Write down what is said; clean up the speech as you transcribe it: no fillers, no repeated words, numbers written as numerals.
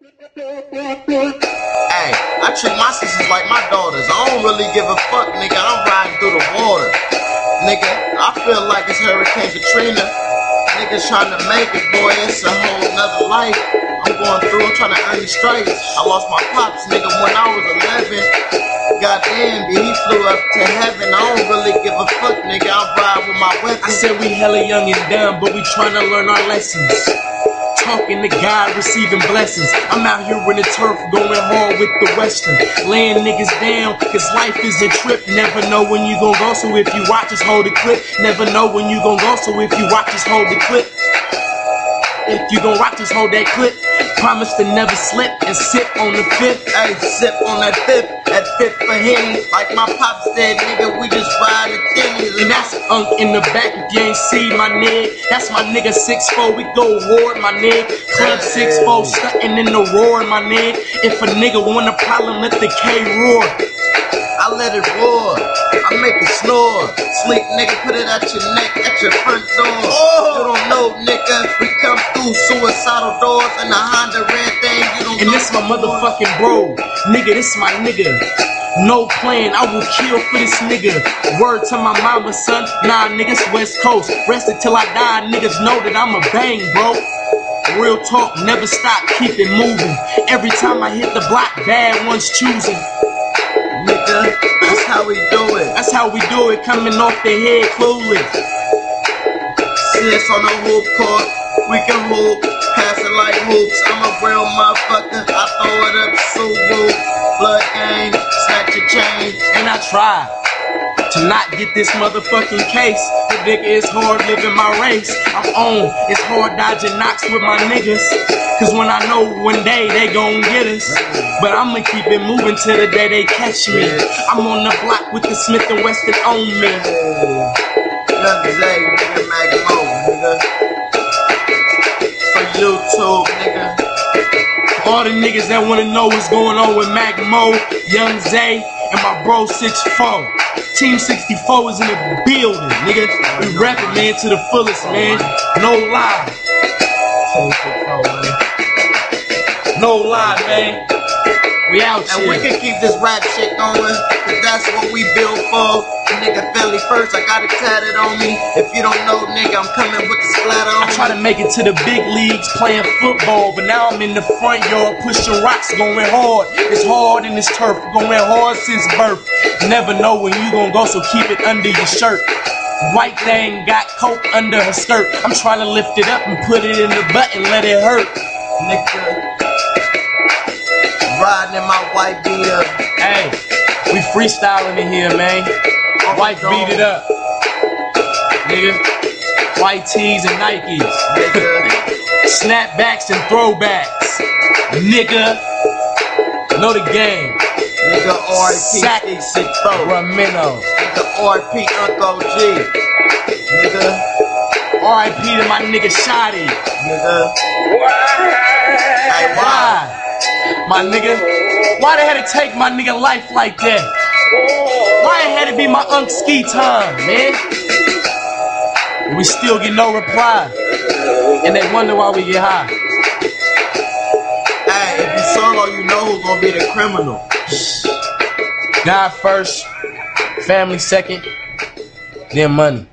Hey, I treat my sisters like my daughters. I don't really give a fuck, nigga. I'm riding through the water. Nigga, I feel like it's Hurricane Katrina. Niggas trying to make it, boy, it's a whole nother life. I'm going through, I'm trying to earn these stripes. I lost my pops, nigga, when I was 11. Goddamn, he flew up to heaven. I don't really give a fuck, nigga. I ride with my weapons. I said we hella young and dumb, but we trying to learn our lessons. Talking to God, receiving blessings. I'm out here in the turf, going hard with the Western. Laying niggas down, cause life is a trip. Never know when you gon' go, so if you watch us hold the clip. Never know when you gon' go, so if you watch us hold the clip. If you gon' rock, just hold that clip. Promise to never slip and sip on the fifth. Hey, sip on that fifth for Henny. Like my pops said, nigga, we just ride the Denny's. And that's Unk in the back if you ain't see my nigga. That's my nigga 6'4", we go hard, my nigga. Club 6'4", stuntin' in the roar, my nigga. If a nigga want a problem, let the K roar. I let it roar, I make it snore. Sleep, nigga, put it at your neck, at your front door. You don't know, nigga, we come through suicidal doors in the Honda red thing. You don't and this my motherfucking bro, nigga, this my nigga. No plan, I will kill for this nigga. Word to my mama, son, nah, niggas West Coast. Rest it till I die, niggas know that I'm a bang, bro. Real talk, never stop, keep it moving. Every time I hit the block, bad ones choosing. Nigga, that's how we do it. That's how we do it, coming off the head clueless. See us on the hoop court, we can hoop, pass it like hoops. I'm a real motherfucker, I throw it up, Subaru, blood gang, snatch your chain. And I try to not get this motherfucking case. The nigga, it's hard living my race. I'm on, it's hard dodging knocks with my niggas. Cause when I know one day they gon' get us. But I'ma keep it moving till the day they catch me. I'm on the block with the Smith & Wesson on me. Young Zay, nigga, Mac Mo, nigga. For YouTube, nigga. All the niggas that wanna know what's going on with Mac Mo, Young Zay, and my bro 6'4". Team 64 is in the building, nigga. We rapping, man, to the fullest, man. No lie. No lie, man. We out and here. we can keep this rap shit going, cause that's what we built for. Nigga, family first, I got it tatted on me. If you don't know, nigga, I'm coming with the splatter on me. I try to make it to the big leagues playing football, but now I'm in the front yard pushing rocks, going hard. It's hard in this turf, going hard since birth. Never know when you gon' go, so keep it under your shirt. White thing got coke under her skirt. I'm trying to lift it up and put it in the butt and let it hurt. Nigga, riding in my white beater. Hey, we freestyling in here, man. White beat it up. Nigga. White tees and Nikes. Nigga. Snapbacks and throwbacks. Nigga. Know the game. Nigga, R.I.P. Sacramento. Nigga, R.I.P. Uncle G. Nigga. R.I.P. to my nigga Shotty. Nigga. Hey, why? My nigga, why they had to take my nigga life like that? Why it had to be my Unk ski time, man? We still get no reply, and they wonder why we get high. Hey, if you solo, you know who's gonna be the criminal. God first, family second, then money.